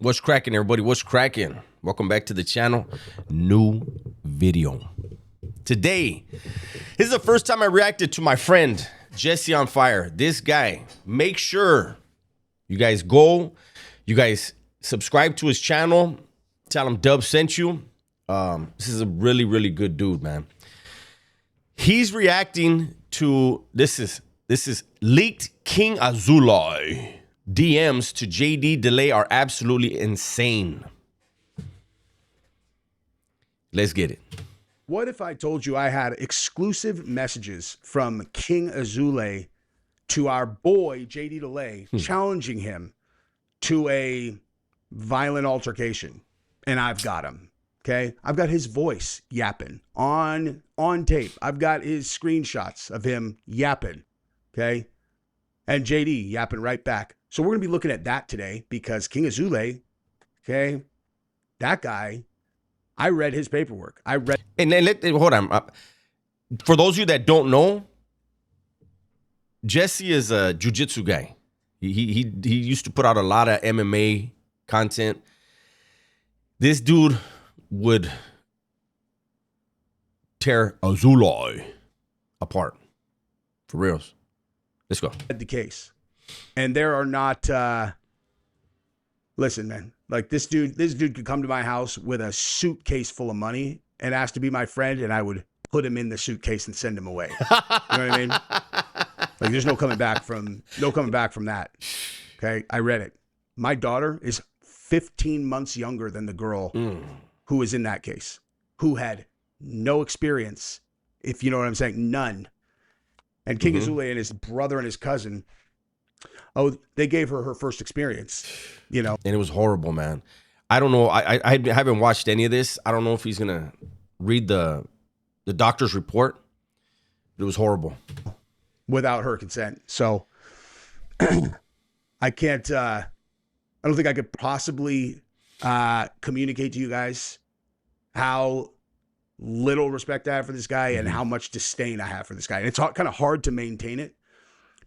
What's cracking, everybody? What's cracking? Welcome back to the channel. New video. Today, this is the first time I reacted to my friend, Jesse on Fire. This guy, make sure you guys subscribe to his channel. Tell him Dub sent you. This is a really, really good dude, man. He's reacting to, this is leaked King Azoulay. DMs to JD Delay are absolutely insane. Let's get it. What if I told you I had exclusive messages from King Azoulay to our boy JD Delay challenging him to a violent altercation? And I've got him. Okay? I've got his voice yapping on tape. I've got his screenshots of him yapping. Okay? And JD yapping right back. So we're going to be looking at that today because King Azoulay, okay, that guy, I read his paperwork. And then hold on. For those of you that don't know, Jesse is a jiu-jitsu guy. He used to put out a lot of MMA content. This dude would tear Azoulay apart. For reals. Let's go. The case. And there are not, listen, man, like this dude could come to my house with a suitcase full of money and ask to be my friend, and I would put him in the suitcase and send him away. You know what I mean? Like there's no coming back from that. Okay. I read it. My daughter is 15 months younger than the girl who was in that case, who had no experience, if you know what I'm saying, none. And King Azoulay and his brother and his cousin, they gave her first experience, you know. And it was horrible, man. I don't know. I haven't watched any of this. I don't know if he's going to read the doctor's report. It was horrible. Without her consent. So I can't, I don't think I could possibly communicate to you guys how little respect I have for this guy and how much disdain I have for this guy. And it's kind of hard to maintain it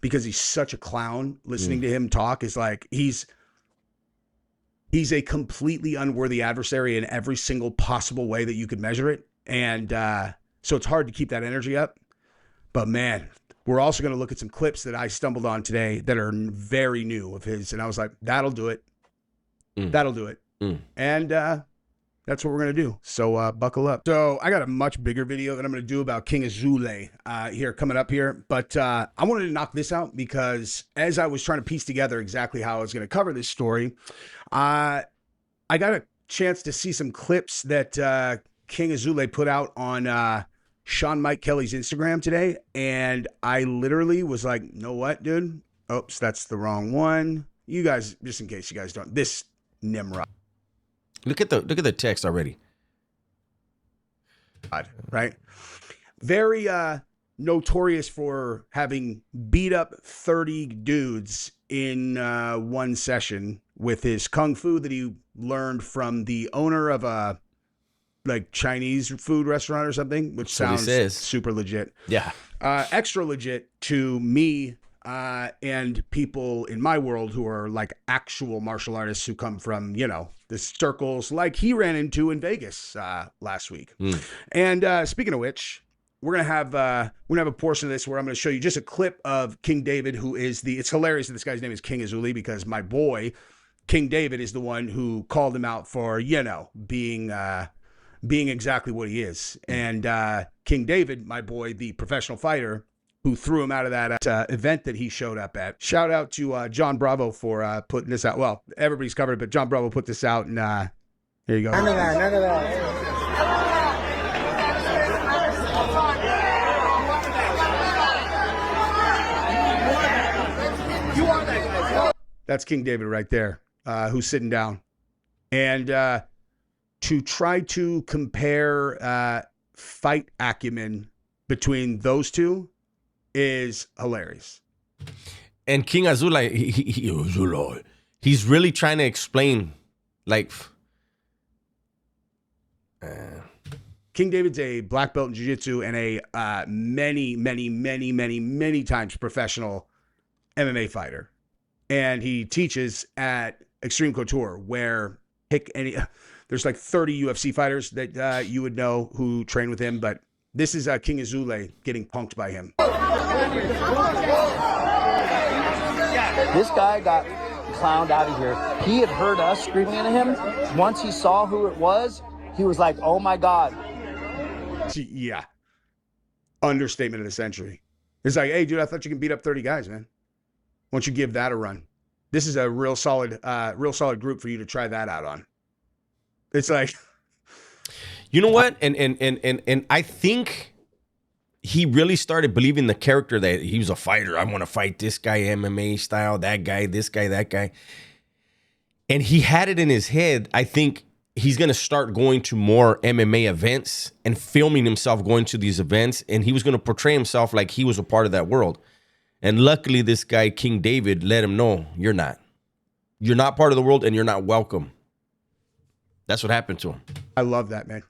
because he's such a clown. Listening to him talk is like he's a completely unworthy adversary in every single possible way that you could measure it. And so it's hard to keep that energy up. But man, we're also going to look at some clips that I stumbled on today that are very new of his. And I was like, that'll do it. That'll do it. And that's what we're going to do. So buckle up. So I got a much bigger video that I'm going to do about King Azoulay here coming up here. But I wanted to knock this out because as I was trying to piece together exactly how I was going to cover this story, I got a chance to see some clips that King Azoulay put out on Sean Mike Kelly's Instagram today. And I literally was like, know what, dude? Oops, that's the wrong one. You guys, just in case you guys don't, this Nimrod. Look at the text already. Right? Very notorious for having beat up 30 dudes in one session with his kung fu that he learned from the owner of a like Chinese food restaurant or something, which sounds super legit. Yeah. Extra legit to me and people in my world who are like actual martial artists who come from, you know, the circles like he ran into in Vegas last week. And speaking of which, we're gonna have a portion of this where I'm gonna show you just a clip of King David, who is it's hilarious that this guy's name is King Azoulay because my boy King David is the one who called him out for, you know, being exactly what he is. And King David, my boy, the professional fighter who threw him out of that event that he showed up at. Shout out to John Bravo for putting this out. Well, everybody's covered it, but John Bravo put this out, and here you go. None of that. That's King David right there, who's sitting down. And to try to compare fight acumen between those two is hilarious. And King Azoulay, he's really trying to explain, like, King David's a black belt in jiu-jitsu and a many times professional MMA fighter. And he teaches at Extreme Couture, where pick any. There's like 30 UFC fighters that you would know who train with him, but this is King Azoulay getting punked by him. This guy got clowned out of here. He had heard us screaming at him. Once he saw who it was, he was like, oh my God. Yeah. Understatement of the century. It's like, hey, dude, I thought you can beat up 30 guys, man. Why don't you give that a run? This is a real solid group for you to try that out on. It's like, you know what? And I think he really started believing the character that he was a fighter. I want to fight this guy MMA style, that guy, this guy, that guy. And he had it in his head. I think he's going to start going to more MMA events and filming himself going to these events. And he was going to portray himself like he was a part of that world. And luckily, this guy, King David, let him know, you're not. You're not part of the world and you're not welcome. That's what happened to him. I love that, man.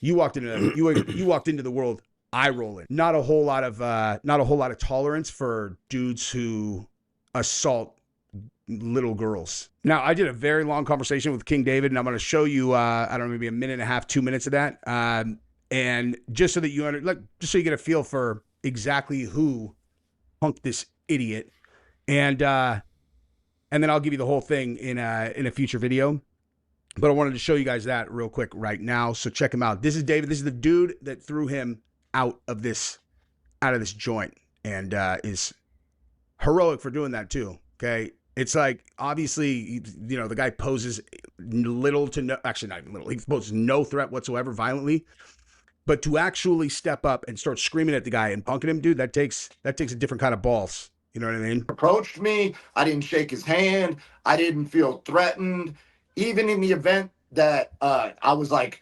You walked into you walked into the world eye rolling. Not a whole lot of tolerance for dudes who assault little girls. Now, I did a very long conversation with King David, and I'm going to show you, I don't know, maybe a minute and a half, 2 minutes of that. And just so that just so you get a feel for exactly who punked this idiot. And then I'll give you the whole thing in a future video. But I wanted to show you guys that real quick right now. So check him out. This is David. This is the dude that threw him out of this joint, and is heroic for doing that too. Okay. It's like, obviously, you know, the guy poses little to no, actually not even little. He poses no threat whatsoever violently, but to actually step up and start screaming at the guy and punking him, dude, that takes a different kind of balls. You know what I mean? Approached me. I didn't shake his hand. I didn't feel threatened. Even in the event that I was like,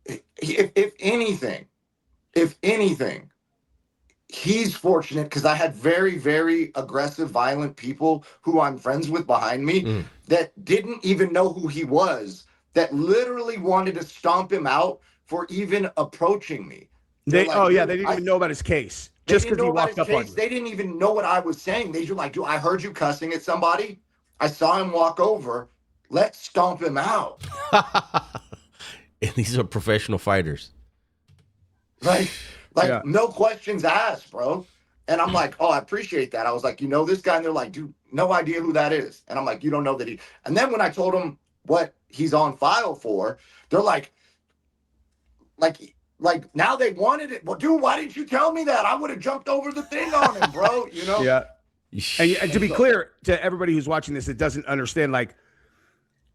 if anything, he's fortunate because I had very, very aggressive, violent people who I'm friends with behind me that didn't even know who he was, that literally wanted to stomp him out for even approaching me. They didn't even know about his case. Just because he walked up on you. They didn't even know what I was saying. They were like, dude, I heard you cussing at somebody. I saw him walk over. Let's stomp him out. And these are professional fighters. Like yeah. No questions asked, bro. And I'm like, oh, I appreciate that. I was like, you know this guy? And they're like, dude, no idea who that is. And I'm like, you don't know that he... And then when I told them what he's on file for, they're like now they wanted it. Well, dude, why didn't you tell me that? I would have jumped over the thing on him, bro. You know? Yeah. And to be clear to everybody who's watching this that doesn't understand, like,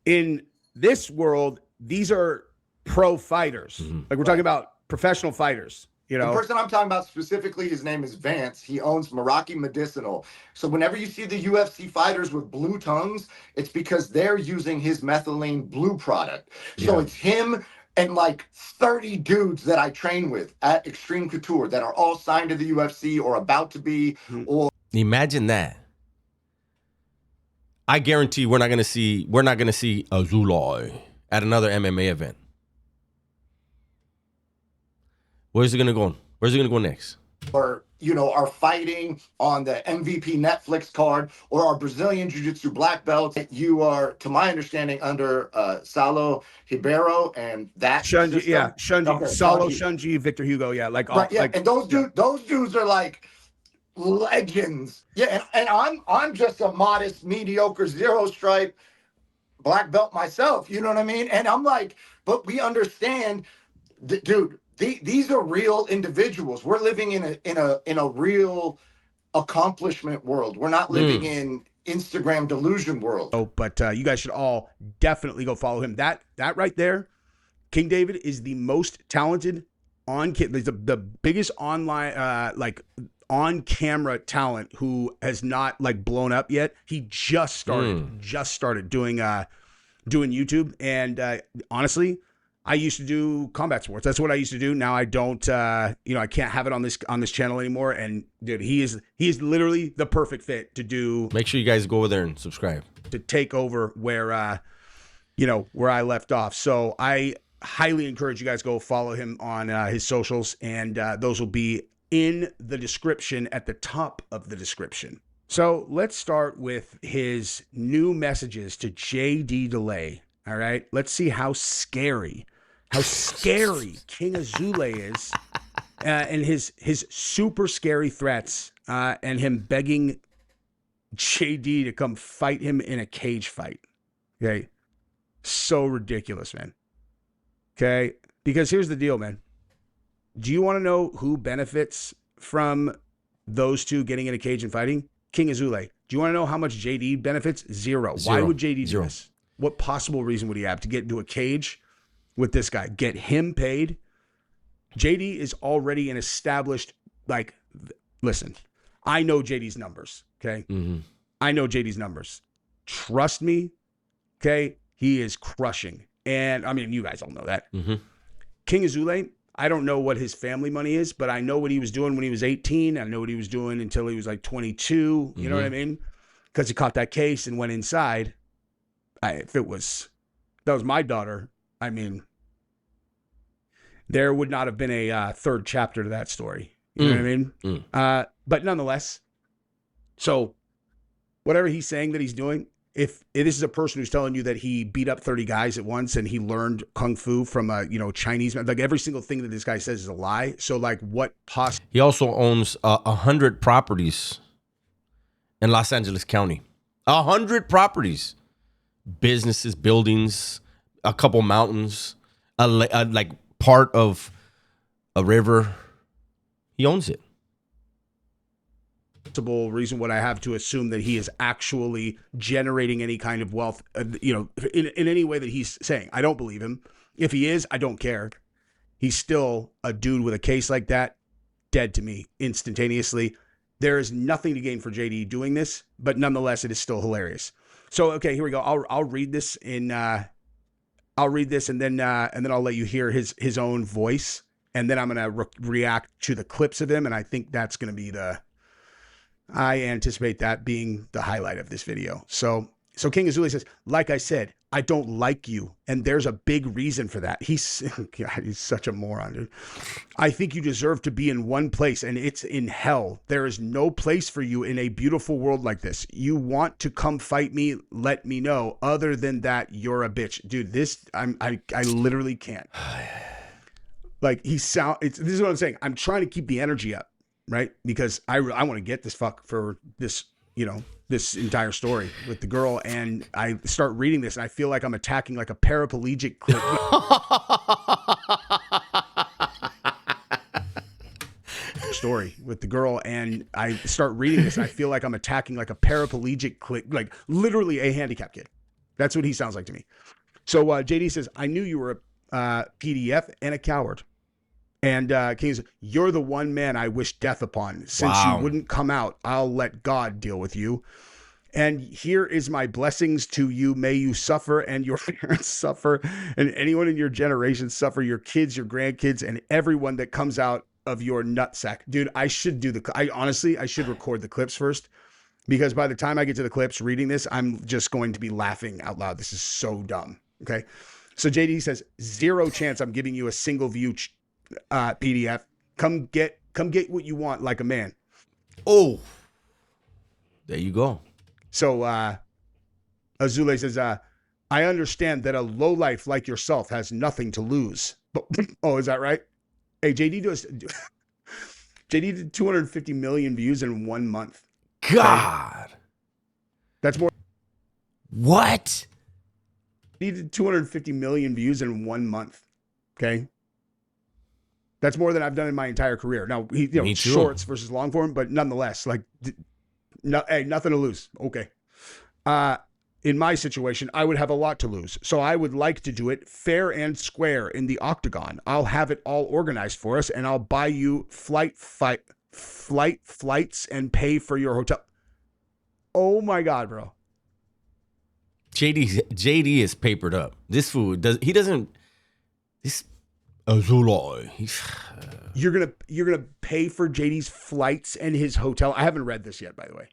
in this world, these are pro fighters. Mm-hmm. Like, we're talking about professional fighters. You know, the person I'm talking about specifically, his name is Vance. He owns Meraki Medicinal. So whenever you see the UFC fighters with blue tongues, it's because they're using his methylene blue product. So it's him and like 30 dudes that I train with at Extreme Couture that are all signed to the UFC or about to be. Or imagine that. I guarantee we're not gonna see Azoulay at another MMA event. Where's it gonna go? Where's it gonna go next? Or, you know, are fighting on the MVP Netflix card, or our Brazilian Jiu-Jitsu black belts. You are, to my understanding, under Saulo Ribeiro and that Shunji, system. yeah, Shunji, okay, Saulo, Shunji, Victor Hugo, yeah, like, right, yeah, like, and those dudes are like legends. Yeah, and I'm just a modest, mediocre zero stripe black belt myself. You know what I mean? And I'm like, but we understand, dude. These are real individuals. We're living in a real accomplishment world. We're not living in Instagram delusion world. Oh, but you guys should all definitely go follow him. That right there, King David is the most talented the biggest online like on camera talent who has not like blown up yet. He just started doing YouTube, and honestly, I used to do combat sports. That's what I used to do. Now I don't, I can't have it on this channel anymore. And dude, he is literally the perfect fit to do. Make sure you guys go over there and subscribe to take over where I left off. So I highly encourage you guys go follow him on his socials, and those will be in the description at the top of the description. So let's start with his new messages to JD Delay. All right. Let's see how scary King Azoulay is, and his super scary threats, and him begging JD to come fight him in a cage fight. Okay. So ridiculous, man. Okay. Because here's the deal, man. Do you want to know who benefits from those two getting in a cage and fighting? King Azoulay. Do you want to know how much JD benefits? Zero. Why would JD do this? What possible reason would he have to get into a cage with this guy? Get him paid? JD is already an established, like, listen, I know JD's numbers, okay? Mm-hmm. I know JD's numbers. Trust me, okay? He is crushing. And, I mean, you guys all know that. Mm-hmm. King Azoulay, I don't know what his family money is, but I know what he was doing when he was 18. I know what he was doing until he was like 22. You know what I mean? Because he caught that case and went inside. If that was my daughter, I mean, there would not have been a third chapter to that story. You know what I mean? But nonetheless, so whatever he's saying that he's doing, if this is a person who's telling you that he beat up 30 guys at once and he learned kung fu from a Chinese man, like every single thing that this guy says is a lie. So like what possible? He also owns 100 properties in Los Angeles County. 100 properties, businesses, buildings, a couple mountains, like part of a river. He owns it. Reason would I have to assume that he is actually generating any kind of wealth, in any way that he's saying? I don't believe him. If he is, I don't care. He's still a dude with a case like that, dead to me instantaneously. There is nothing to gain for JD doing this, but nonetheless, it is still hilarious. So, okay, here we go. I'll read this and then I'll let you hear his own voice, and then I'm gonna react to the clips of him, and I think that's gonna be I anticipate that being the highlight of this video. So King Azoulay says, like I said, I don't like you. And there's a big reason for that. God, he's such a moron, dude. I think you deserve to be in one place, and it's in hell. There is no place for you in a beautiful world like this. You want to come fight me? Let me know. Other than that, you're a bitch. Dude, I literally can't. Like this is what I'm saying. I'm trying to keep the energy up. Right? Because I want to get this fuck for this, this entire story with the girl. And I start reading this and I feel like I'm attacking like a paraplegic story with the girl. And I start reading this and I feel like I'm attacking like a paraplegic like literally a handicapped kid. That's what he sounds like to me. So JD says, I knew you were a PDF and a coward. And King says, you're the one man I wish death upon. Since you wouldn't come out, I'll let God deal with you. And here is my blessings to you. May you suffer and your parents suffer and anyone in your generation suffer, your kids, your grandkids, and everyone that comes out of your nutsack. Dude, I should I should record the clips first, because by the time I get to the clips reading this, I'm just going to be laughing out loud. This is so dumb. Okay. So JD says, 0 chance I'm giving you a single view PDF. Come get what you want like a man. Oh, there you go. So Azoulay says, I understand that a lowlife like yourself has nothing to lose. But oh, is that right? Hey, JD did 250 million views in 1 month. God. Okay? That's more. What? He did 250 million views in 1 month. Okay. That's more than I've done in my entire career. Now, shorts versus long form, but nonetheless, like, nothing to lose. Okay. In my situation, I would have a lot to lose. So I would like to do it fair and square in the octagon. I'll have it all organized for us, and I'll buy you flights and pay for your hotel. Oh my God, bro. JD is papered up. This doesn't. This Azoulay. You're gonna pay for JD's flights and his hotel. I haven't read this yet, by the way.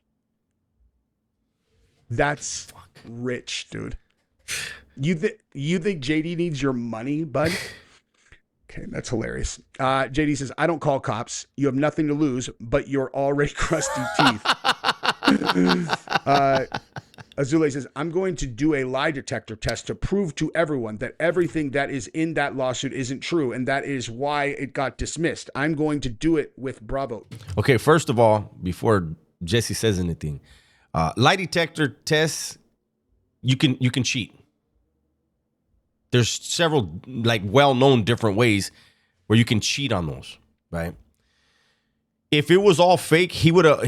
That's rich, dude. You think JD needs your money, bud? Okay, that's hilarious. JD says, I don't call cops. You have nothing to lose, but your already crusty teeth. Azoulay says, I'm going to do a lie detector test to prove to everyone that everything that is in that lawsuit isn't true, and that is why it got dismissed. I'm going to do it with Bravo. Okay, first of all, before Jesse says anything, lie detector tests, you can cheat. There's several like well-known different ways where you can cheat on those, right? If it was all fake, he would have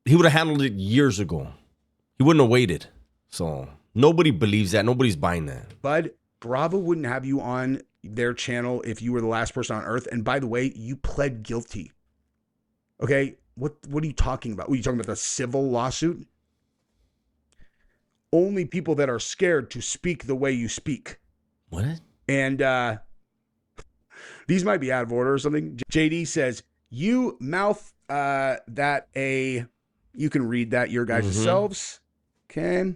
handled it years ago. He wouldn't have waited. So nobody believes that. Nobody's buying that. Bud, Bravo wouldn't have you on their channel if you were the last person on earth. And by the way, you pled guilty. Okay? What are you talking about? Are you talking about the civil lawsuit? Only people that are scared to speak the way you speak. What? And these might be out of order or something. JD says, you mouth that a... You can read that your guys' selves. Okay.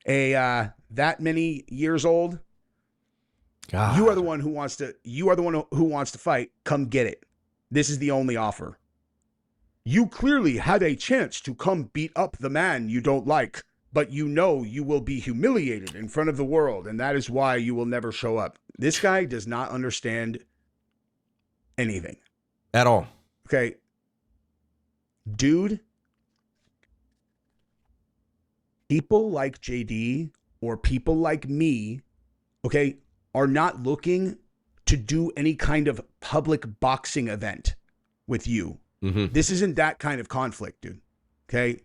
That many years old. God. You are the one who wants to fight. Come get it. This is the only offer. You clearly had a chance to come beat up the man you don't like, but you know you will be humiliated in front of the world, and that is why you will never show up. This guy does not understand anything. At all. Okay. Dude, people like JD or people like me, okay, are not looking to do any kind of public boxing event with you. Mm-hmm. This isn't that kind of conflict, dude. Okay?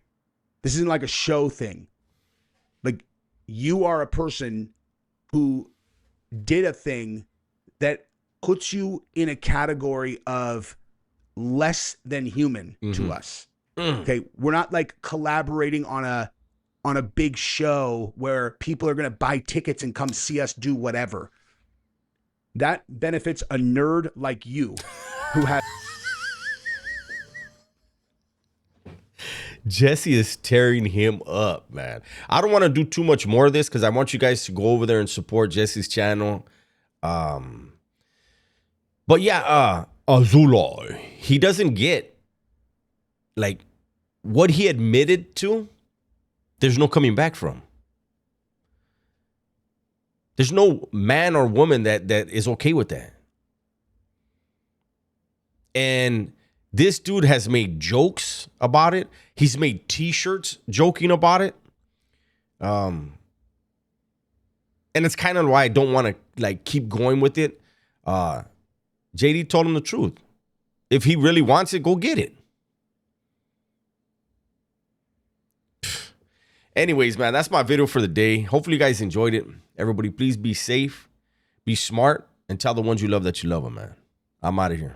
This isn't like a show thing. Like, you are a person who did a thing that puts you in a category of less than human to us. Okay? We're not like collaborating on a big show where people are going to buy tickets and come see us do whatever. That benefits a nerd like you who has... Jesse is tearing him up, man. I don't want to do too much more of this because I want you guys to go over there and support Jesse's channel. But yeah, Azoulay, he doesn't get like what he admitted to. There's no coming back from. There's no man or woman that is okay with that. And this dude has made jokes about it. He's made t-shirts joking about it. And it's kind of why I don't want to like keep going with it. JD told him the truth. If he really wants it, go get it. Anyways, man, that's my video for the day. Hopefully you guys enjoyed it. Everybody, please be safe, be smart, and tell the ones you love that you love them, man. I'm out of here.